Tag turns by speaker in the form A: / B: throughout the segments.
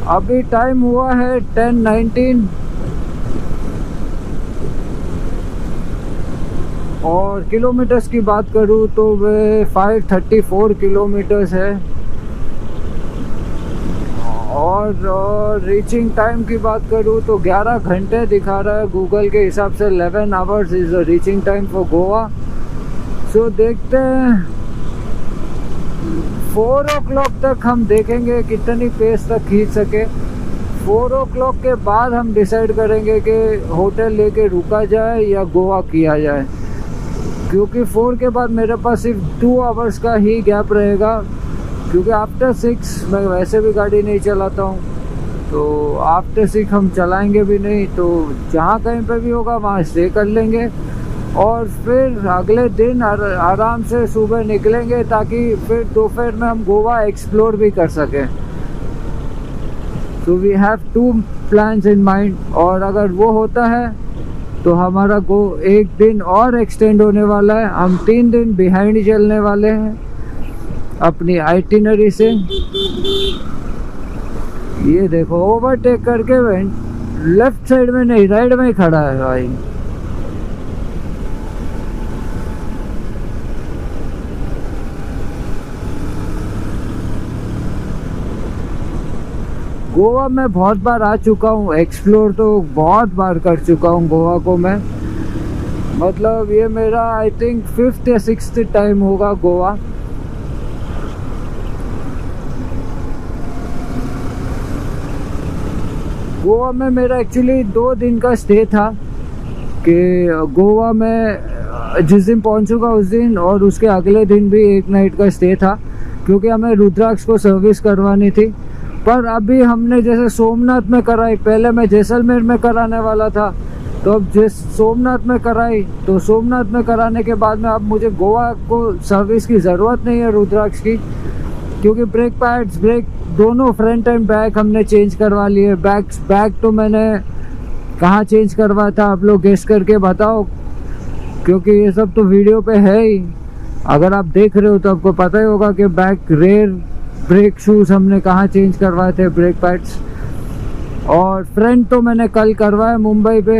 A: अभी टाइम हुआ है 10:19 और किलोमीटर्स की बात करूँ तो वे 534 किलोमीटर्स है। और रीचिंग टाइम की बात करूँ तो 11 घंटे दिखा रहा है गूगल के हिसाब से। 11 hours is the reaching time for Goa. So देखते हैं 4 o'clock तक हम देखेंगे कितनी पेस तक खींच सके। 4 o'clock के बाद हम डिसाइड करेंगे कि होटल लेके रुका जाए या गोवा किया जाए, क्योंकि 4 के बाद मेरे पास सिर्फ 2 आवर्स का ही गैप रहेगा, क्योंकि आफ्टर 6 मैं वैसे भी गाड़ी नहीं चलाता हूँ, तो आफ्टर 6 हम चलाएंगे भी नहीं। तो जहाँ कहीं पे भी होगा वहाँ स्टे कर लेंगे और फिर अगले दिन आराम से सुबह निकलेंगे, ताकि फिर दोपहर में हम गोवा एक्सप्लोर भी कर सकें। तो we have 2 plans in mind, और अगर वो होता है तो हमारा एक दिन और एक्सटेंड होने वाला है। हम 3 दिन बिहाइंड चलने वाले हैं अपनी आइटिनरी से। ये देखो ओवरटेक करके लेफ्ट साइड में नहीं, राइट में ही खड़ा है भाई। गोवा में बहुत बार आ चुका हूँ, एक्सप्लोर तो बहुत बार कर चुका हूँ गोवा को मैं। मतलब ये मेरा आई थिंक 5th या 6th टाइम होगा गोवा। गोवा में मेरा एक्चुअली 2 दिन का स्टे था, कि गोवा में जिस दिन पहुंचूंगा उस दिन और उसके अगले दिन भी 1 नाइट का स्टे था, क्योंकि हमें रुद्राक्ष को सर्विस करवानी थी। पर अभी हमने जैसे सोमनाथ में कराई, पहले मैं जैसलमेर में कराने वाला था, तो अब सोमनाथ में कराई, तो सोमनाथ में कराने के बाद में अब मुझे गोवा को सर्विस की ज़रूरत नहीं है रुद्राक्ष की, क्योंकि ब्रेक पैड्स, ब्रेक दोनों फ्रंट एंड बैक हमने चेंज करवा लिए। बैक तो मैंने कहाँ चेंज करवाया था, आप लोग गेस करके बताओ, क्योंकि ये सब तो वीडियो पे है ही। अगर आप देख रहे हो तो आपको पता ही होगा कि बैक रेयर ब्रेक शूज़ हमने कहाँ चेंज करवाए थे, ब्रेक पैड्स। और फ्रंट तो मैंने कल करवाया मुंबई पे।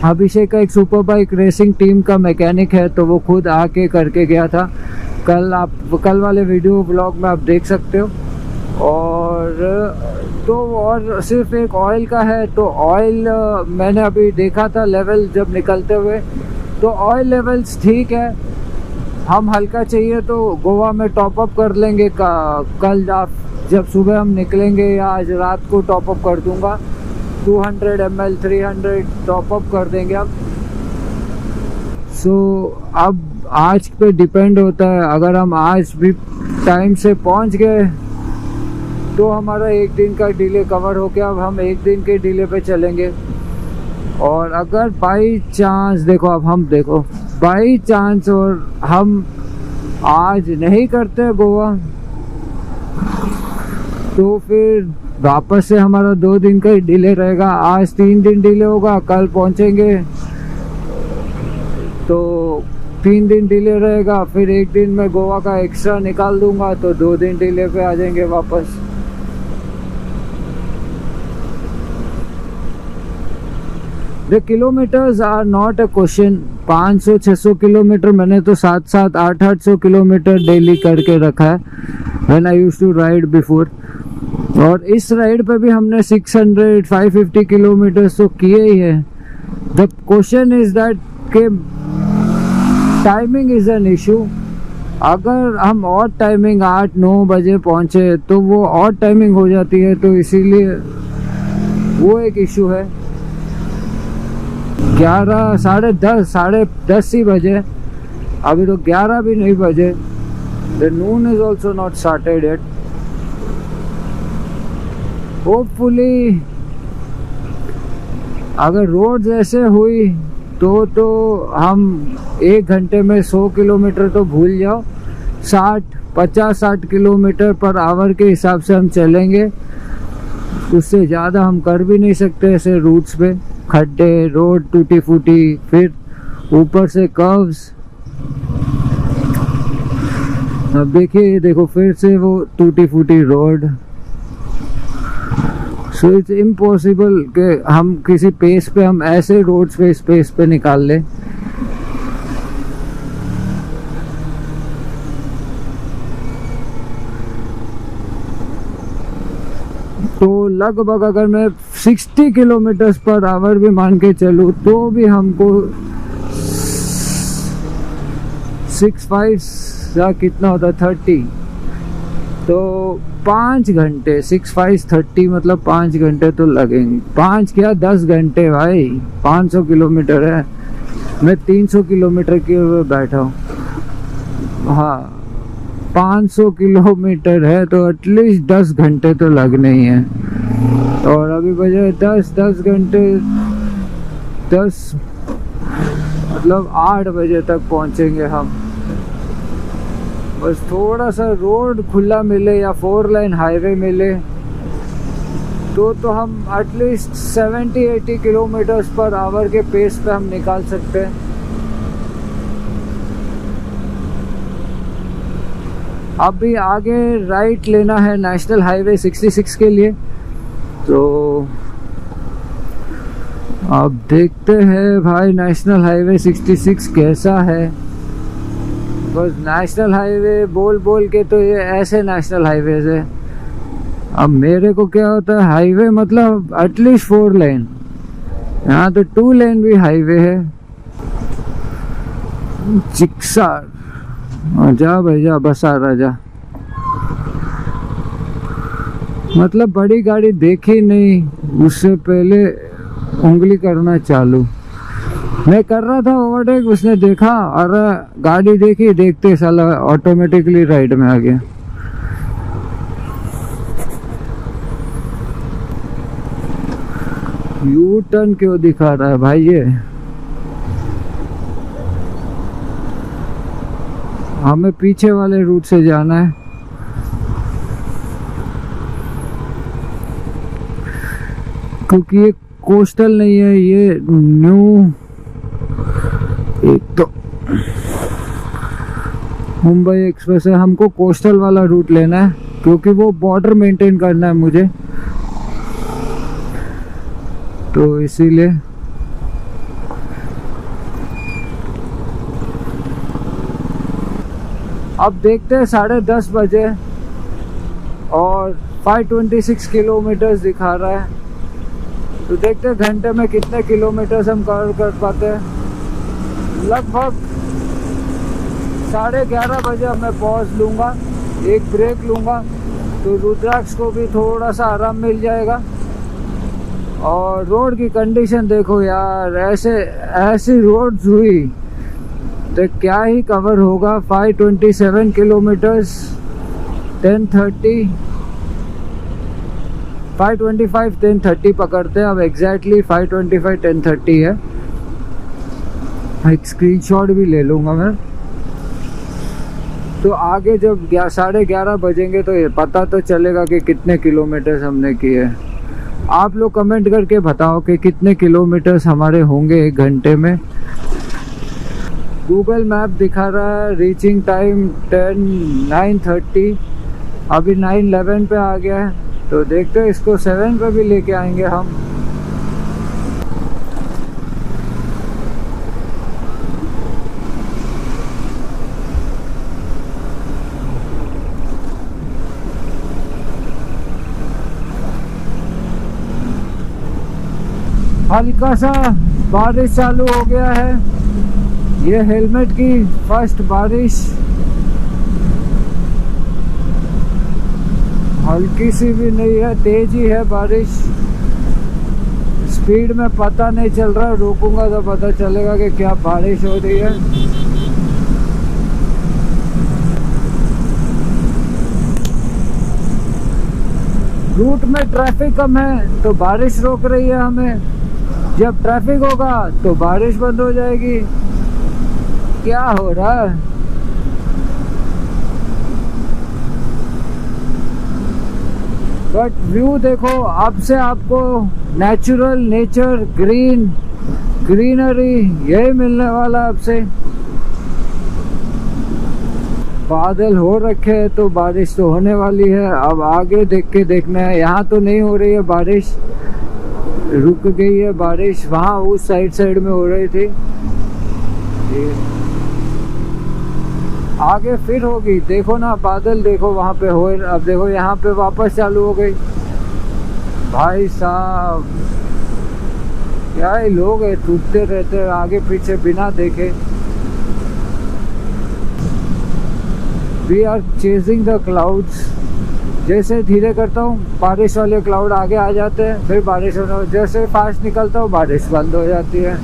A: अभिषेक का एक सुपर बाइक रेसिंग टीम का मैकेनिक है, तो वो खुद आके करके गया था कल। आप कल वाले वीडियो ब्लॉग में आप देख सकते हो। और सिर्फ एक ऑयल का है, तो ऑयल मैंने अभी देखा था लेवल जब निकलते हुए, तो ऑयल लेवल्स ठीक है। हम हल्का चाहिए तो गोवा में टॉप अप कर लेंगे कल जब सुबह हम निकलेंगे, या आज रात को टॉप अप कर दूंगा। 200 ml 300 टॉप अप कर देंगे अब। सो अब आज पे डिपेंड होता है, अगर हम आज भी टाइम से पहुंच गए तो हमारा 1 दिन का डिले कवर हो गया। अब हम 1 दिन के डिले पे चलेंगे। और अगर बाई चांस बाई चांस और हम आज नहीं करते गोवा, तो फिर वापस से हमारा 2 दिन का ही डिले रहेगा। आज 3 दिन डिले होगा, कल पहुंचेंगे तो 3 दिन डिले रहेगा, फिर 1 दिन में गोवा का एक्स्ट्रा निकाल दूंगा, तो 2 दिन डिले पे आ जाएंगे वापस। The kilometres are not a question. 500-600 kilometre मैंने तो 700, 800 किलोमीटर डेली करके रखा है when I used to ride before. और इस राइड पे भी हमने 600-550 किलोमीटर तो किए ही है। द क्वेश्चन इज दैट के टाइमिंग इज एन इशू। अगर हम और टाइमिंग 8-9 बजे पहुंचे तो वो और टाइमिंग हो जाती है, तो इसीलिए वो एक इशू है। 11, साढ़े दस ही बजे, अभी तो 11 भी नहीं बजे। The Noon is also not started yet. Hopefully अगर रोड ऐसे हुई तो हम 1 घंटे में 100 किलोमीटर तो भूल जाओ, 50-60 किलोमीटर पर आवर के हिसाब से हम चलेंगे। उससे ज़्यादा हम कर भी नहीं सकते ऐसे रूट्स पे, खड्डे, रोड टूटी फूटी, फिर ऊपर से कर्व्स। अब देखिए, देखो फिर से वो टूटी फूटी रोड। सो इट्स इम्पॉसिबल कि हम किसी पेस पे, हम ऐसे रोड्स पे, इस पेस पे निकाल लें। तो लगभग अगर मैं 60 किलोमीटर पर आवर भी मान के चलूँ तो भी हमको 6-5 या कितना होता है 30, तो 5 घंटे, 6-5-30 मतलब 5 घंटे तो लगेंगे। 5 क्या 10 घंटे भाई, 500 किलोमीटर है, मैं 300 किलोमीटर के बैठा हूँ। हाँ 500 किलोमीटर है तो एटलीस्ट 10 घंटे तो लगने ही हैं। और अभी बजे 10 घंटे 10 मतलब 8 बजे तक पहुंचेंगे हम। बस थोड़ा सा रोड खुला मिले या 4 लाइन हाईवे मिले तो हम एटलीस्ट 70-80 किलोमीटर पर आवर के पेस पे हम निकाल सकते हैं। अभी आगे राइट लेना है नेशनल हाईवे 66 के लिए, तो अब देखते हैं भाई नेशनल हाईवे 66 कैसा है। बस नेशनल हाईवे बोल बोल के तो ये ऐसे नेशनल हाईवे है। अब मेरे को क्या होता है, हाईवे मतलब एटलीस्ट 4 लाइन, यहाँ तो 2 लाइन भी हाईवे है। चिक्सार जा भाई जा, बस आ रहा जा। मतलब बड़ी गाड़ी देखी नहीं, उससे पहले उंगली करना चालू। मैं कर रहा था ओवरटेक, उसने देखा और गाड़ी देखी, देखते साला ऑटोमेटिकली राइट में आ गया। यू टर्न क्यों दिखा रहा है भाई ये? हमें पीछे वाले रूट से जाना है। क्योंकि ये कोस्टल नहीं है, ये न्यू, एक तो मुंबई एक्सप्रेस है, हमको कोस्टल वाला रूट लेना है क्योंकि वो बॉर्डर मेंटेन करना है मुझे, तो इसीलिए। अब देखते हैं 10:30 बजे और 526 किलोमीटर दिखा रहा है, तो देखते हैं घंटे में कितने किलोमीटर हम कवर कर पाते हैं। लगभग 11:30 बजे मैं पहुंच लूँगा, एक ब्रेक लूँगा तो रुद्राक्ष को भी थोड़ा सा आराम मिल जाएगा। और रोड की कंडीशन देखो यार, ऐसी रोड्स हुई तो क्या ही कवर होगा। 527 किलोमीटर्स 10:30, 525 10:30 पकड़ते हैं। अब एग्जैक्टली 525 10:30 है। एक स्क्रीनशॉट भी ले लूँगा मैं। तो आगे जब 11:30 बजेंगे तो ये पता तो चलेगा कि कितने किलोमीटर्स हमने किए। आप लोग कमेंट करके बताओ कि कितने किलोमीटर्स हमारे होंगे 1 घंटे में। गूगल मैप दिखा रहा है रीचिंग टाइम 9:30, अभी 9:11 पे आ गया है, तो देखते हैं इसको 7 पे भी लेके आएंगे हम। हल्का सा बारिश चालू हो गया है, ये हेलमेट की फर्स्ट बारिश, हल्की सी भी नहीं है, तेज ही है बारिश। स्पीड में पता नहीं चल रहा, रोकूंगा तो पता चलेगा कि क्या बारिश हो रही है। रूट में ट्रैफिक कम है तो बारिश रोक रही है हमें, जब ट्रैफिक होगा तो बारिश बंद हो जाएगी। क्या हो रहा है? बट व्यू देखो, अब से आपको नेचुरल, नेचर, ग्रीनरी यही मिलने वाला अब से। बादल हो रखे हैं तो बारिश तो होने वाली है। अब आगे देख के देखना है। यहाँ तो नहीं हो रही है बारिश, रुक गई है बारिश। वहाँ उस साइड में हो रही थी, आगे फिर होगी। देखो ना बादल, देखो वहाँ पे हो। अब देखो यहाँ पे वापस चालू हो गई। भाई साहब क्या ही लोग है, टूटते रहते हैं आगे पीछे बिना देखे। We are chasing the clouds. जैसे धीरे करता हूँ बारिश वाले क्लाउड आगे आ जाते हैं, फिर बारिश होने, जैसे फास्ट निकलता हूँ बारिश बंद हो जाती है।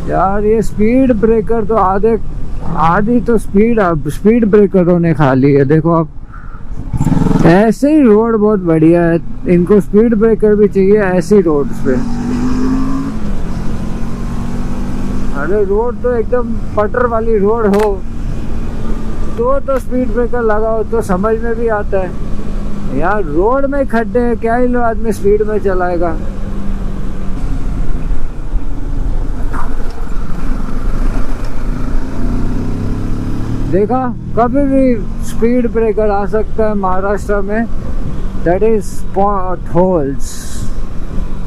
A: यार ये स्पीड ब्रेकर तो आधी तो स्पीड ब्रेकरों ने खा ली है। देखो अब ऐसे ही रोड बहुत बढ़िया है, इनको स्पीड ब्रेकर भी चाहिए ऐसी रोड्स पे। अरे रोड तो एकदम पटर वाली रोड हो तो स्पीड ब्रेकर लगाओ तो समझ में भी आता है। यार रोड में खड्डे हैं, क्या ही आदमी स्पीड में चलाएगा। देखा, कभी भी स्पीड ब्रेकर आ सकता है महाराष्ट्र में। That is pot holes.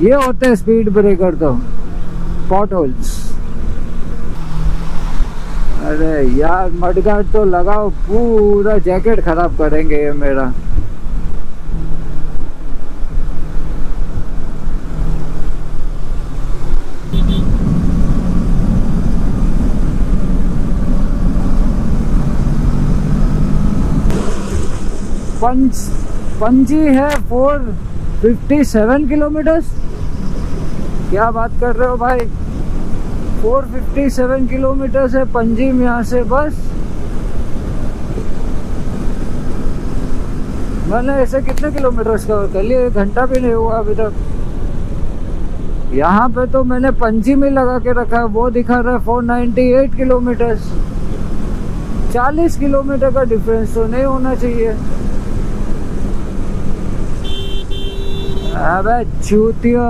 A: ये होते हैं स्पीड ब्रेकर, तो पॉट होल्स। अरे यार मडगार्ड तो लगाओ, पूरा जैकेट खराब करेंगे ये मेरा। पंजी है 457 किलोमीटर। क्या बात कर रहे हो भाई, 457 किलोमीटर है पंजीम यहाँ से। बस मैंने ऐसे कितने किलोमीटर कवर कर लिए, 1 घंटा भी नहीं हुआ अभी तक। यहाँ पे तो मैंने पंजी में लगा के रखा है, वो दिखा रहा है 498 किलोमीटर। 40 किलोमीटर का डिफरेंस तो नहीं होना चाहिए। अबे चूतिया,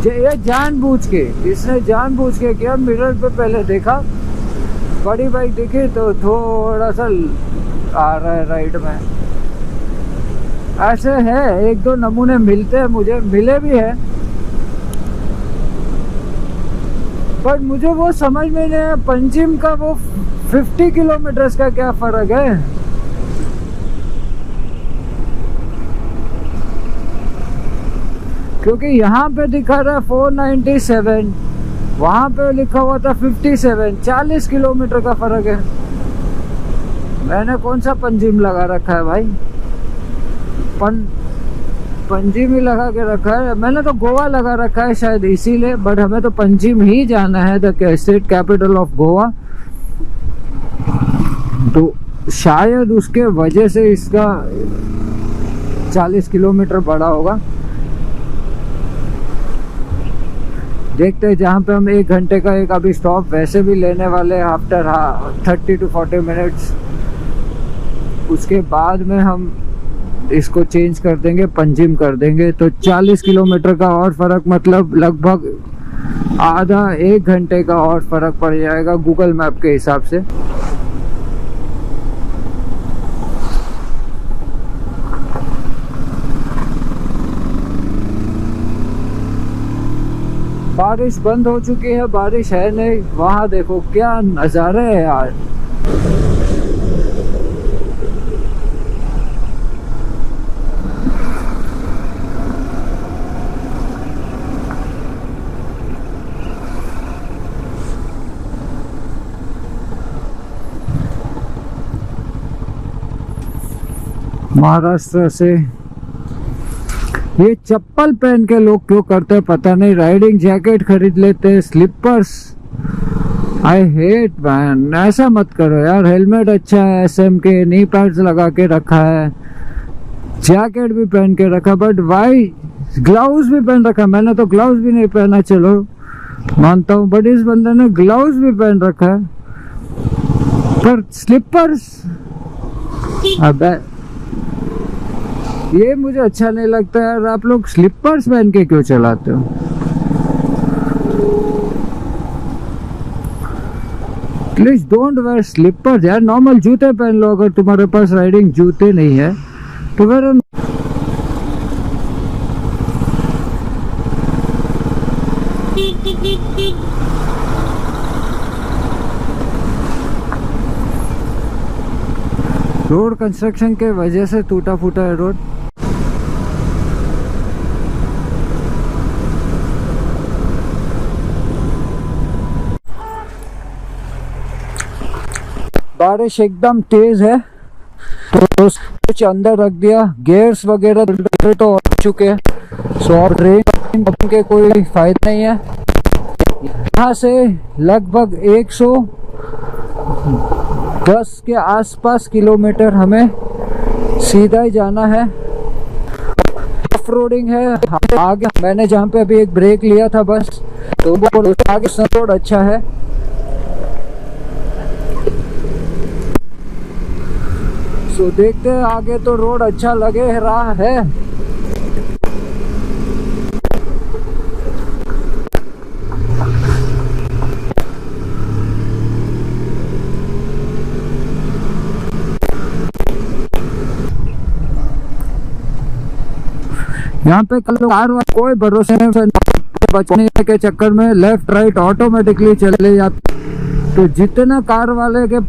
A: ये जानबूझ के, इसने जानबूझ के किया। मिरर पे पहले देखा, बड़ी बाइक दिखी तो थोड़ा सा आ रहा है राइट में। ऐसे है, 1-2 नमूने मिलते हैं, मुझे मिले भी है, पर मुझे वो समझ में नहीं है पंजिम का वो 50 किलोमीटर का क्या फर्क है। क्योंकि यहाँ पे दिखा रहा है 497, वहाँ पे लिखा हुआ था 57। 40 किलोमीटर का फर्क है। मैंने कौन सा पंजीम लगा रखा है भाई, पंजीम ही लगा के रखा है। मैंने तो गोवा लगा रखा है शायद इसीलिए, बट हमें तो पंजीम ही जाना है, the state capital of Goa. तो शायद उसके वजह से इसका 40 किलोमीटर बड़ा होगा। देखते हैं, जहाँ पे हम 1 घंटे का एक अभी स्टॉप वैसे भी लेने वाले हैं आफ्टर 30 to 40 मिनट्स। उसके बाद में हम इसको चेंज कर देंगे, पंजिम कर देंगे। तो 40 किलोमीटर का और फर्क, मतलब लगभग आधा 1 घंटे का और फर्क पड़ जाएगा गूगल मैप के हिसाब से। बारिश बंद हो चुकी है, बारिश है नहीं। वहाँ देखो क्या नज़ारे है यार। महाराष्ट्र से ये चप्पल पहन के लोग क्यों करते हैं पता नहीं। राइडिंग जैकेट खरीद लेते हैं, स्लीपर्स। आई हेट मैन, ऐसा मत करो यार। हेलमेट अच्छा है, SM के नी पैड्स लगा के रखा है, जैकेट भी पहन के रखा, बट वाई ग्लव्स भी पहन रखा। मैंने तो ग्लव्स भी नहीं पहना, चलो मानता हूँ, बट इस बंदे ने ग्लव्स भी पहन रखा है, पर स्लीपर्स, अबे ये मुझे अच्छा नहीं लगता यार। आप लोग स्लीपर्स पहन के क्यों चलाते हो? प्लीज डोंट वेयर स्लीपर्स यार, नॉर्मल जूते पहन लो अगर तुम्हारे पास राइडिंग जूते नहीं है तो फिर। रोड कंस्ट्रक्शन के वजह से टूटा फूटा है रोड। बारिश एकदम तेज है तो कुछ अंदर रख दिया, गियर्स वगैरह तो हो चुके हैं, सो अब ट्रेन के कोई फायदा नहीं है। यहाँ से लगभग 110 के आसपास किलोमीटर हमें सीधा ही जाना है। ऑफ रोडिंग है आगे, मैंने जहाँ पे अभी एक ब्रेक लिया था बस, तो आगे रोड अच्छा है। सो देखते हैं आगे, तो रोड अच्छा लगे रहा है। यहाँ पे कल कार कोई भरोसे नहीं, बचने के चक्कर में लेफ्ट राइट ऑटोमेटिकली चले जाते, तो जितना कार वाले के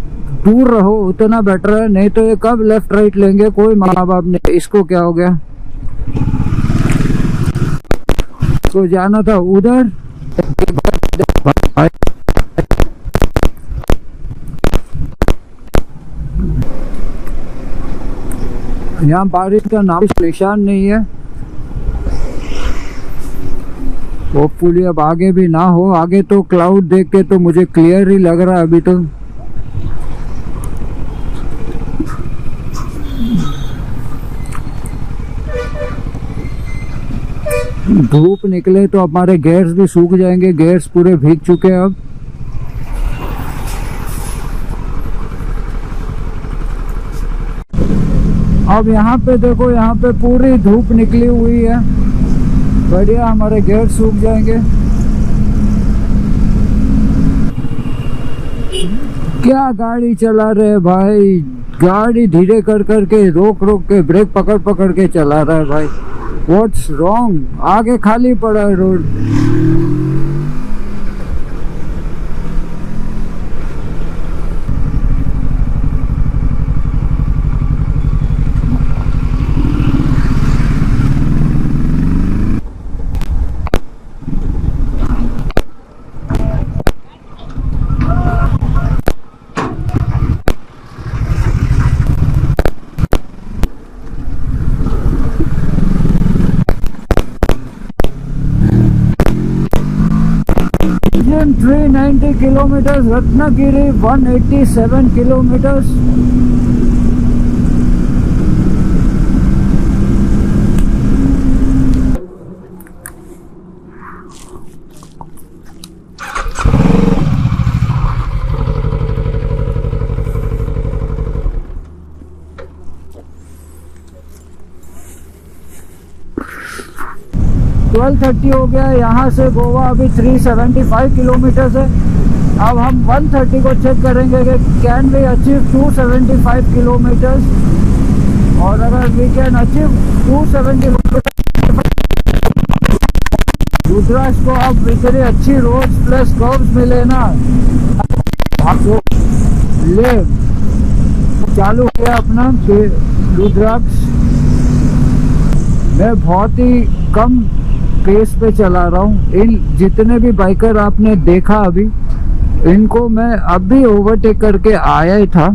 A: दूर रहो उतना बेटर है, नहीं तो ये कब लेफ्ट राइट लेंगे कोई माँ बाप ने। इसको क्या हो गया, तो जाना था उधर। यहाँ बारिश का नाम निशान नहीं है, होपफुली अब आगे भी ना हो। आगे तो क्लाउड देख के तो मुझे क्लियर ही लग रहा है अभी तो। धूप निकले तो हमारे गियर्स भी सूख जाएंगे, गियर्स पूरे भीग चुके हैं अब। अब यहाँ पे देखो, यहाँ पे पूरी धूप निकली हुई है, बढ़िया, हमारे गियर सूख जाएंगे। क्या गाड़ी चला रहे भाई, गाड़ी धीरे कर करके रोक रोक के ब्रेक पकड़ पकड़ के चला रहा है भाई। व्हाट्स रॉन्ग, आगे खाली पड़ा है road. 390 kilometers, Ratnagiri 187 kilometers. Twelve 30 हो गया। यहाँ से गोवा अभी 375 किलोमीटर है। अब हम 130 को चेक करेंगे कि कैन वी अचीव 275 किलोमीटर्स, और अगर वी कैन अचीव 270 रुद्राक्ष को अब इतनी अच्छी रोड्स प्लस कर्व्स मिले ना, हम ले चालू किया अपना रुद्राक्ष। मैं बहुत ही कम पेस पे चला रहा हूँ। इन जितने भी बाइकर आपने देखा अभी, इनको मैं अभी ओवरटेक करके आया ही था,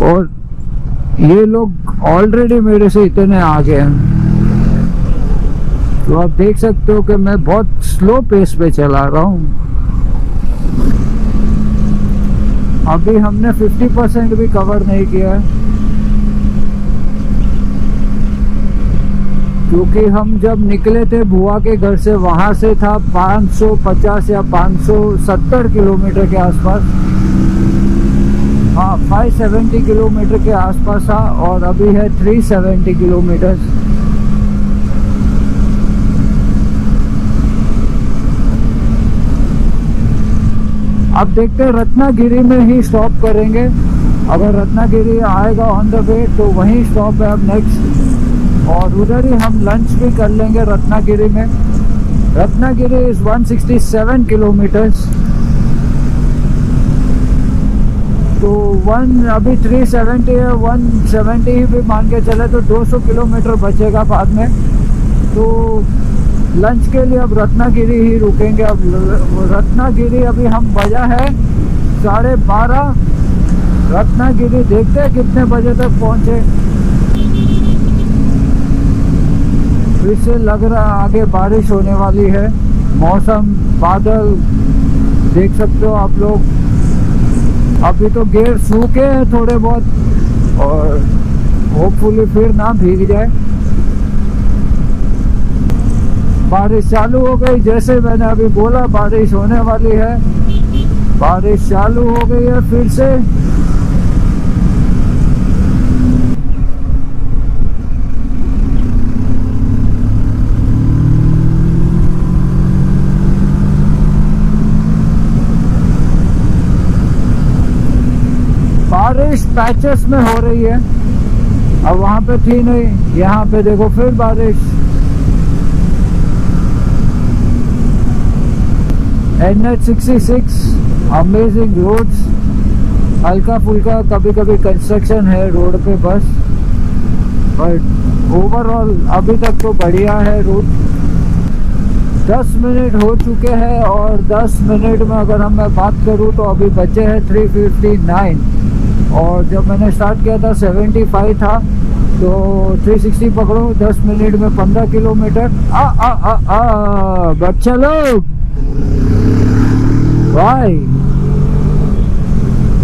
A: और ये लोग ऑलरेडी मेरे से इतने आगे हैं। तो आप देख सकते हो कि मैं बहुत स्लो पेस पे चला रहा हूँ। अभी हमने 50% भी कवर नहीं किया है, क्योंकि हम जब निकले थे बुआ के घर से, वहाँ से था 550 या 570 किलोमीटर के आसपास। हाँ, 570 किलोमीटर के आसपास था, और अभी है 370 किलोमीटर। अब देखते हैं रत्नागिरी में ही स्टॉप करेंगे। अगर रत्नागिरी आएगा ऑन द वे तो वहीं स्टॉप है अब नेक्स्ट, और उधर ही हम लंच भी कर लेंगे रत्नागिरी में। रत्नागिरी इज़ 167 किलोमीटर्स, तो अभी 370 है, 170 ही भी मान के चले तो 200 किलोमीटर बचेगा बाद में। तो लंच के लिए अब रत्नागिरी ही रुकेंगे। अब रत्नागिरी अभी हम बजा है 12:30। रत्नागिरी देखते हैं कितने बजे तक पहुँचे। फिर से लग रहा है आगे बारिश होने वाली है। मौसम बादल देख सकते हो आप लोग। अभी तो गेर सूखे हैं थोड़े बहुत, और होपफुली फिर ना भीग जाए। बारिश चालू हो गई, जैसे मैंने अभी बोला बारिश होने वाली है। बारिश चालू हो गई है फिर से। बारिश पैचेस में हो रही है, अब वहां पे थी नहीं, यहाँ पे देखो फिर बारिश। NH66 amazing roads. हल्का फुल्का कभी कभी कंस्ट्रक्शन है रोड पे बस, बट ओवरऑल अभी तक तो बढ़िया है रोड। 10 मिनट हो चुके हैं, और 10 मिनट में अगर मैं बात करूँ तो अभी बचे हैं 359, और जब मैंने स्टार्ट किया था 75 था, तो 360 पकड़ो, 10 मिनट में 15 किलोमीटर। बच्चा लोग भाई,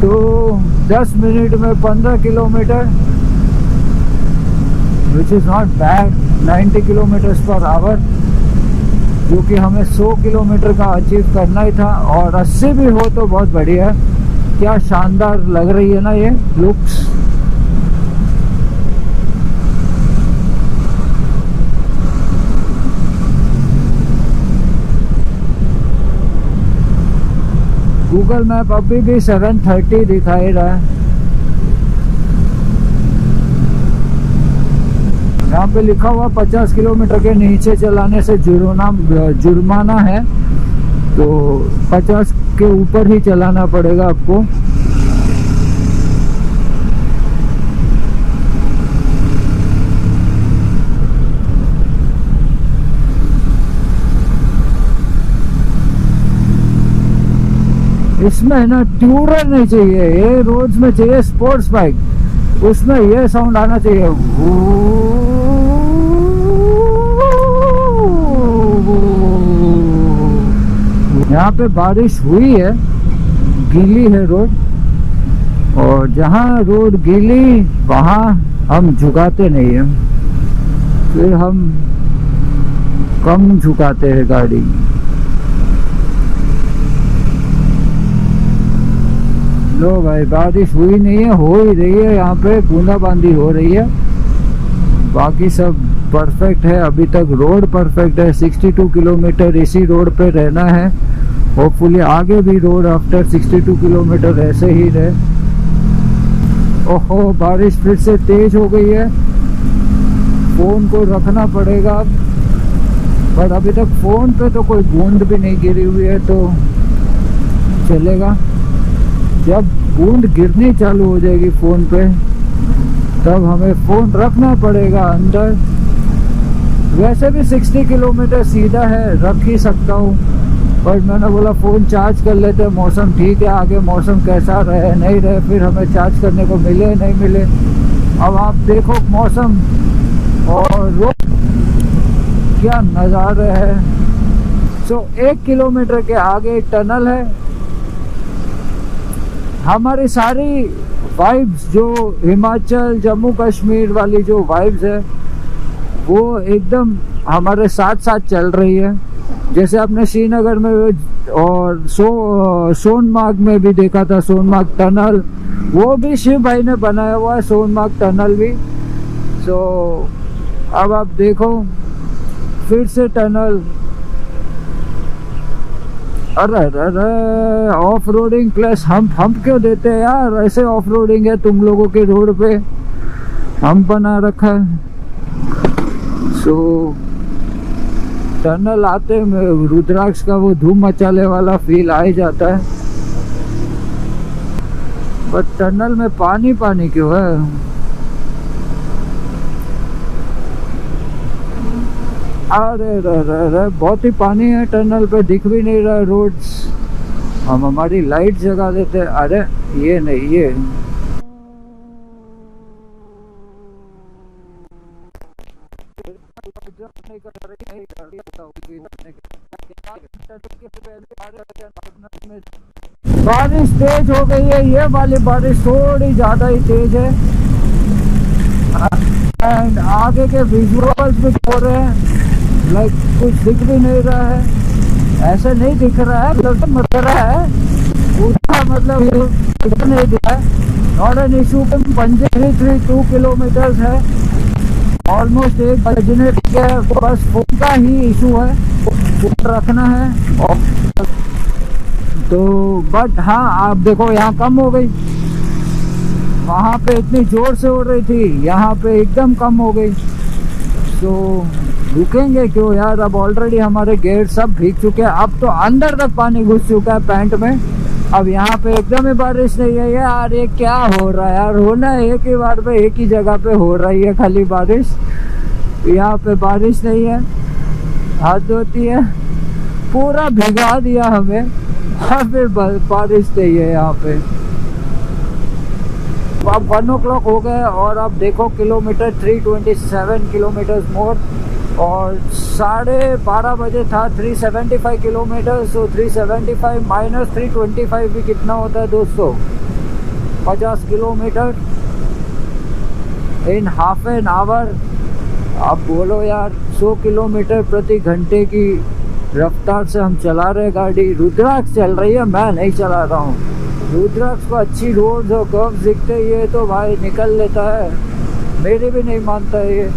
A: तो 10 मिनट में 15 kilometre, which is not bad. 90 kilometre per hour, जो कि हमें 100 किलोमीटर का अचीव करना ही था, और 80 भी हो तो बहुत बढ़िया है। क्या शानदार लग रही है ना ये लुक्स। गूगल मैप अभी भी 730 दिखाई रहा है। यहाँ पे लिखा हुआ 50 किलोमीटर के नीचे चलाने से जुर्माना है, तो 50 के ऊपर ही चलाना पड़ेगा आपको। इसमें ना ट्यूरर नहीं चाहिए, ये रोड्स में चाहिए स्पोर्ट्स बाइक, उसमें ये साउंड आना चाहिए। यहाँ पे बारिश हुई है, गीली है रोड, और जहाँ रोड गीली वहाँ हम झुकाते नहीं हैं, फिर हम कम झुकाते हैं गाड़ी। लो भाई, बारिश हुई नहीं है, हो ही रही है, यहाँ पे बूंदाबांदी हो रही है। बाकी सब परफेक्ट है, अभी तक रोड परफेक्ट है। 62 किलोमीटर इसी रोड पे रहना है, होपफुली आगे भी रोड आफ्टर 62 किलोमीटर ऐसे ही रहे। ओहो, बारिश फिर से तेज हो गई है, फोन को रखना पड़ेगा। पर अभी तक फोन पे तो कोई बूंद भी नहीं गिरी हुई है, तो चलेगा। जब बूंद गिरनी चालू हो जाएगी फोन पे, तब हमें फोन रखना पड़ेगा अंदर। वैसे भी 60 किलोमीटर सीधा है, रख ही सकता हूँ, पर मैंने बोला फ़ोन चार्ज कर लेते हैं। मौसम ठीक है, आगे मौसम कैसा रहे नहीं रहे, फिर हमें चार्ज करने को मिले नहीं मिले। अब आप देखो मौसम और रोड क्या नज़ारे है। 1 किलोमीटर के आगे टनल है। हमारी सारी वाइब्स जो हिमाचल जम्मू कश्मीर वाली जो वाइब्स है वो एकदम हमारे साथ साथ चल रही है। जैसे आपने श्रीनगर में और सोनमार्ग में भी देखा था, सोनमार्ग टनल, वो भी शिव भाई ने बनाया हुआ है, सोनमार्ग टनल भी। अब आप देखो फिर से टनल, अरे अरे अरे, ऑफ रोडिंग प्लस हम क्यों देते हैं यार, ऐसे ऑफ रोडिंग है तुम लोगों के रोड पे, हम बना रखा है। सो टनल आते में रुद्राक्ष का वो धूम मचाने वाला फील आ ही जाता है, बट टनल में पानी पानी क्यों है। अरे रे बहुत ही पानी है टनल पे, दिख भी नहीं रहा रोड्स। हम हमारी लाइट जगा देते। अरे ये नहीं, ये बारिश तेज हो गई है, ये वाली बारिश थोड़ी ज्यादा ही तेज है, एंड आगे के विजुअल्स भी हो रहे हैं, लाइक कुछ दिख भी नहीं रहा है, ऐसे नहीं दिख रहा है, मतलब रहा है पूरा, मतलब नहीं दिख रहा है। नॉट एन इशू, पंजे 332 किलोमीटर है, ऑलमोस्ट 1 बजने है, बस फोन का ही इशू है, फोन रखना है तो। बट हाँ आप देखो यहाँ कम हो गई, वहाँ पे इतनी जोर से उड़ रही थी, यहाँ पे एकदम कम हो गई। तो रुकेंगे क्यों यार, अब ऑलरेडी हमारे गेट सब भीग चुके हैं, अब तो अंदर तक पानी घुस चुका है पैंट में। अब यहाँ पे एकदम ही बारिश नहीं है यार, ये क्या हो रहा है यार, होना है एक ही बार पे एक ही जगह पे हो रही है खाली बारिश, यहाँ पे बारिश नहीं है, हद होती है, पूरा भिगा दिया हमें, और फिर बारिश नहीं है यहाँ पे। अब 1 o'clock हो गए और अब देखो किलोमीटर 327 किलोमीटर मोर, और 12:30 बजे था 375 किलोमीटर। सो 375 माइनस 325 भी कितना होता है दोस्तों, 50 kilometre in half an hour. आप बोलो यार 100 किलोमीटर प्रति घंटे की रफ्तार से हम चला रहे गाड़ी। रुद्राक्ष चल रही है, मैं नहीं चला रहा हूँ। रुद्राक्ष को अच्छी रोड्स और कर्व्स दिखते ही है तो भाई निकल लेता है, मेरे भी नहीं मानता है ये।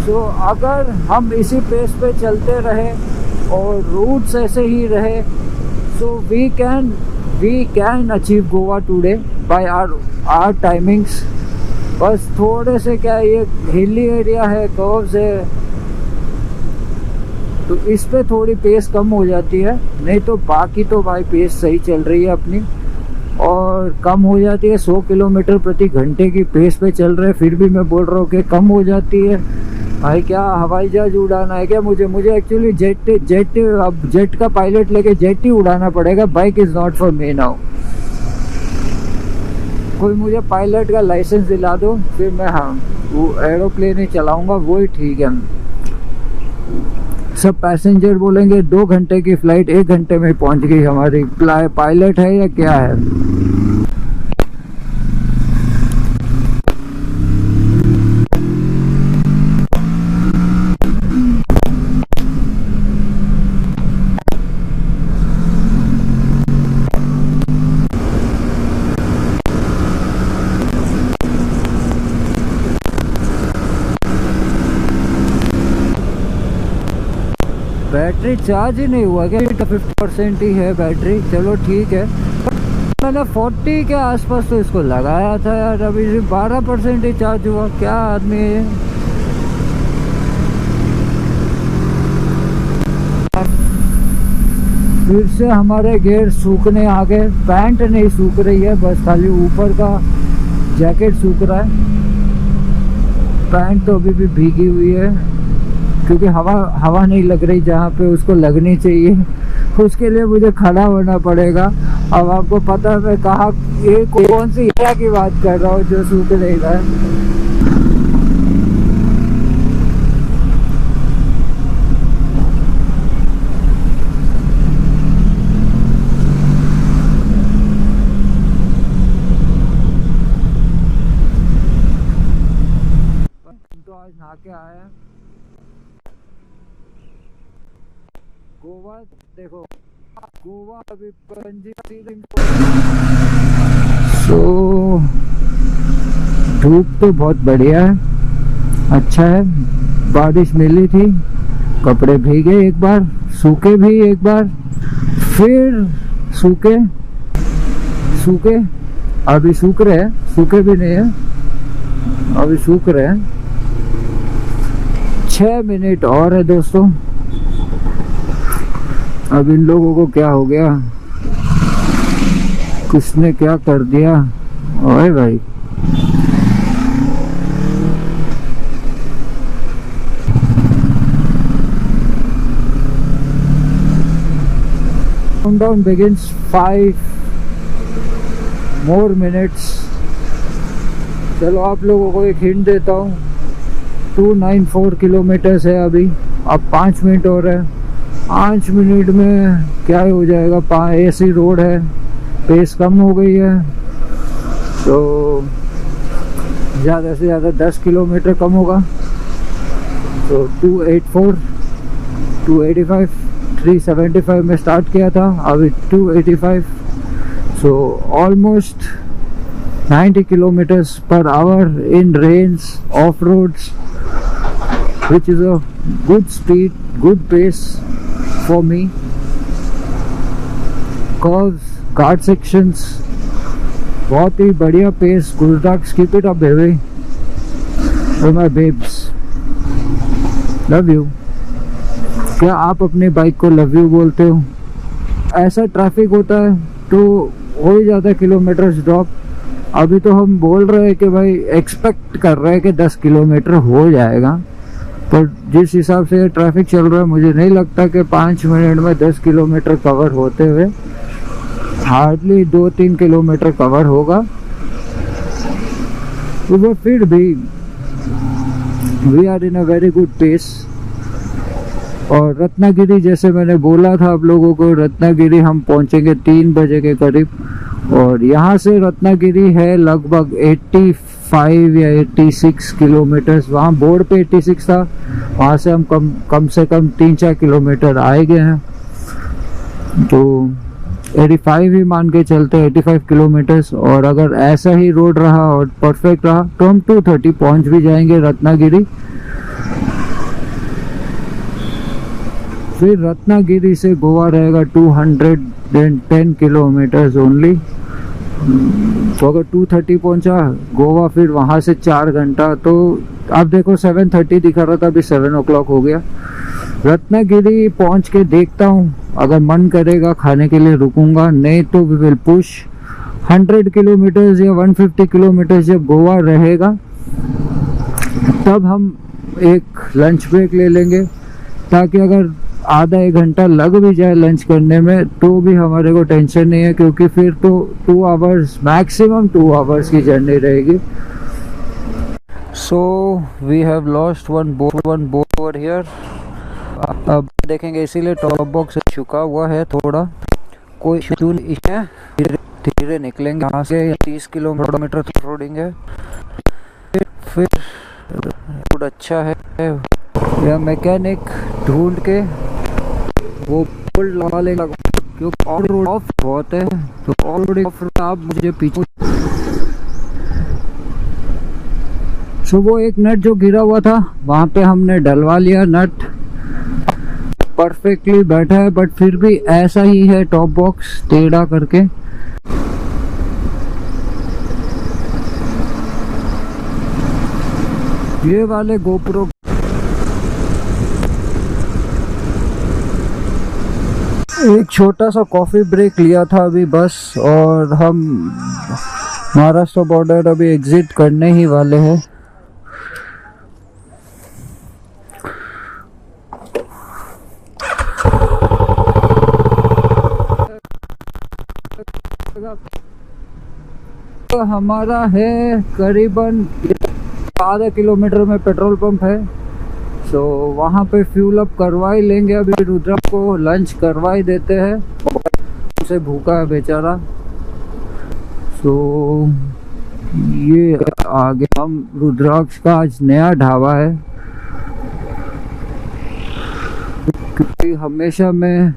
A: तो अगर हम इसी पेस पे चलते रहे और रूट्स ऐसे ही रहे, so we can achieve Goa today by our timings. बस थोड़े से क्या, ये हिली एरिया है, कर्व्स है, तो इस पे थोड़ी पेस कम हो जाती है, नहीं तो बाकी तो भाई पेस सही चल रही है अपनी, और कम हो जाती है। 100 किलोमीटर प्रति घंटे की पेस पे चल रहे, फिर भी मैं बोल रहा हूँ कि कम हो जाती है। भाई क्या हवाई जहाज उड़ाना है क्या मुझे एक्चुअली जेट का पायलट लेके जेट ही उड़ाना पड़ेगा। Bike is not for me now. कोई मुझे पायलट का लाइसेंस दिला दो, फिर मैं हाँ वो एरोप्लेन ही चलाऊंगा, वो ही ठीक है। सब पैसेंजर बोलेंगे 2 घंटे की फ्लाइट 1 घंटे में पहुंच गई हमारी, पायलट है या क्या है। बैटरी चार्ज ही नहीं हुआ क्या, 50% ही है बैटरी। चलो ठीक है, मैंने 40 के आसपास तो इसको लगाया था यार, अभी 12% ही चार्ज हुआ। क्या आदमी है। फिर से हमारे गेयर सूखने आ गए, पैंट नहीं सूख रही है, बस खाली ऊपर का जैकेट सूख रहा है। पैंट तो अभी भी भीगी हुई है, क्योंकि हवा नहीं लग रही जहाँ पे उसको लगनी चाहिए, उसके लिए मुझे खड़ा होना पड़ेगा। अब आपको पता है मैं कहा ये कौन सी एरिया की बात कर रहा हूँ जो सूख नहीं रहा है। तो आज नहा के आया गोवा, देखो गोवा अभी धूप तो बहुत बढ़िया है, अच्छा है। बारिश मिली थी, कपड़े भीगे एक बार, सूखे भी एक बार, फिर सूखे सूखे अभी सूख रहे हैं, सूखे भी नहीं है, अभी सूख रहे हैं। 6 मिनट और है दोस्तों। अब इन लोगों को क्या हो गया, किसने क्या कर दिया? ओए भाई, countdown begins 5 more minutes। चलो आप लोगों को एक हिंट देता हूँ, 294 किलोमीटर्स है अभी। अब 5 मिनट और है। 5 मिनट में क्या हो जाएगा, ऐसी रोड है, पेस कम हो गई है तो ज़्यादा से ज़्यादा 10 किलोमीटर कम होगा। तो 284, 285, 375 में स्टार्ट किया था, अभी 285। So almost 90 kilometers per hour in rains, off roads, which is a good speed, good pace for me. Curves, guard sections, बहुत ही बढ़िया pace. Gujarat, keep it up baby, oh my babes, love you। क्या आप अपने bike को love you बोलते हो? ऐसा ट्रैफिक होता है तो हो ही जाता है किलोमीटर ड्रॉप। अभी तो हम बोल रहे हैं कि भाई एक्सपेक्ट कर रहे हैं कि 10 किलोमीटर हो जाएगा, पर जिस हिसाब से ट्रैफिक चल रहा है मुझे नहीं लगता कि 5 मिनट में 10 किलोमीटर कवर होते हुए, हार्डली 2-3 किलोमीटर कवर होगा। तो वो फिर भी we are in a very good pace. और रत्नागिरी, जैसे मैंने बोला था आप लोगों को, रत्नागिरी हम पहुंचेंगे 3 बजे के करीब। और यहाँ से रत्नागिरी है लगभग 85 या 86 किलोमीटर्स। वहाँ बोर्ड पे 86 था, वहाँ से हम कम से कम 3-4 किलोमीटर आए गए हैं। तो 85 ही मान के चलते हैं, 85 किलोमीटर्स। और अगर ऐसा ही रोड रहा और परफेक्ट रहा तो हम 230 पहुँच भी जाएंगे रत्नागिरी। फिर रत्नागिरी से गोवा रहेगा 210 किलोमीटर्स ओनली। तो अगर 230 पहुंचा गोवा, फिर वहां से 4 घंटा। तो आप देखो 7:30 दिखा रहा था, अभी 7 o'clock हो गया। रत्नागिरी पहुंच के देखता हूँ, अगर मन करेगा खाने के लिए रुकूंगा, नहीं तो वी विल पुश 100 किलोमीटर्स या 150 किलोमीटर्स। जब गोवा रहेगा तब हम एक लंच ब्रेक ले लेंगे, ताकि अगर आधा 1 घंटा लग भी जाए लंच करने में तो भी हमारे को टेंशन नहीं है, क्योंकि फिर तो 2 आवर्स, मैक्सिमम 2 आवर्स की जर्नी रहेगी। So we have lost one boat over here. अब देखेंगे, इसीलिए टॉप बॉक्स चुका हुआ है थोड़ा, कोई इशू नहीं है, धीरे निकलेंगे यहाँ से। 30 किलोमीटर रोडिंग है। फिर रोड अच्छा है, या मैकेनिक ढूंढ के वो पुल लगा लेगा, क्योंकि ऑन रोड ऑफ बहुत है। तो ऑन रोड ऑफ आप मुझे पीछे। सो वो एक नट जो गिरा हुआ था वहाँ पे हमने डलवा लिया, नट परफेक्टली बैठा है। बट फिर भी ऐसा ही है टॉप बॉक्स, टेढ़ा करके। ये वाले गोप्रो एक छोटा सा कॉफी ब्रेक लिया था अभी बस, और हम महाराष्ट्र बॉर्डर अभी एग्जिट करने ही वाले हैं। तो हमारा है करीबन आधा किलोमीटर में पेट्रोल पंप है। सो वहाँ पे फ्यूल अप करवा ही लेंगे। अभी रुद्राक्ष को लंच करवा ही देते हैं, उसे भूखा है बेचारा। सो ये आगे हम रुद्राक्ष का आज नया ढाबा है, क्योंकि हमेशा मैं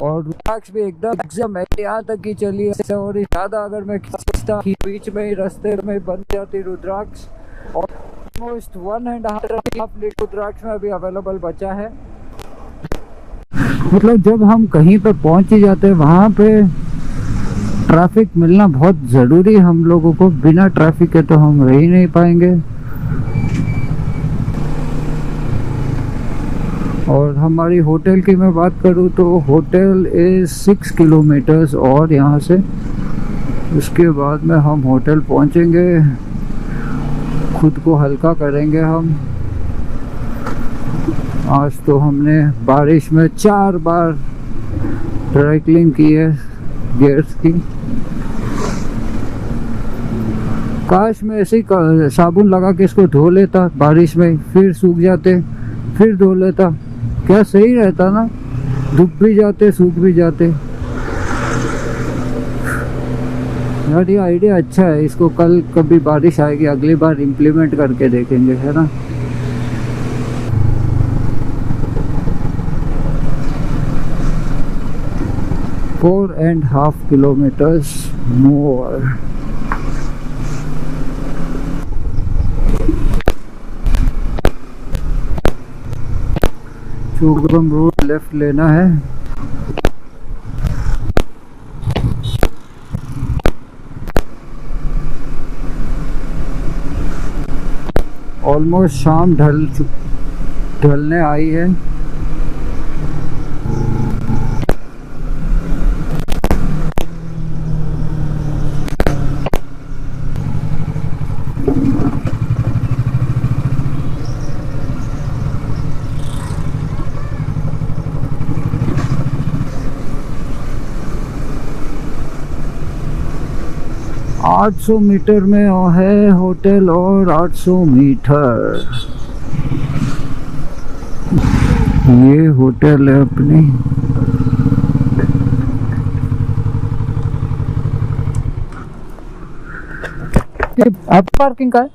A: और रुद्राक्ष भी एकदम यहाँ तक ही चली है। और ज़्यादा अगर मैं खींचता बीच में ही रास्ते में बन जाती रुद्राक्ष। ऑलमोस्ट 1.5 लीटर रुद्राक्ष में अभी अवेलेबल बचा है। मतलब जब हम कहीं पे पहुंच ही जाते हैं वहाँ पे ट्रैफिक मिलना बहुत ज़रूरी है हम लोगों को। बिना ट्रैफिक के तो हम रह ही नहीं पाएंगे। और हमारी होटल की मैं बात करूँ तो होटल इज़ 6 किलोमीटर्स और यहाँ से। उसके बाद में हम होटल पहुँचेंगे, खुद को हल्का करेंगे हम। आज तो हमने बारिश में 4 बार ड्राई क्लीन की है गियर्स की। काश मैं ऐसे ही साबुन लगा के इसको धो लेता बारिश में, फिर सूख जाते, फिर धो लेता, क्या सही रहता ना। धुप भी जाते, सूख भी जाते। यार ये आइडिया अच्छा है, इसको कल कभी बारिश आएगी अगली बार इम्प्लीमेंट करके देखेंगे, है ना। Four and half kilometers more. Chogaram road left लेना है। ऑलमोस्ट शाम ढलने आई है। आठ 800 मीटर में है होटल और 800 मीटर ये होटल है अपनी। आप पार्किंग का है?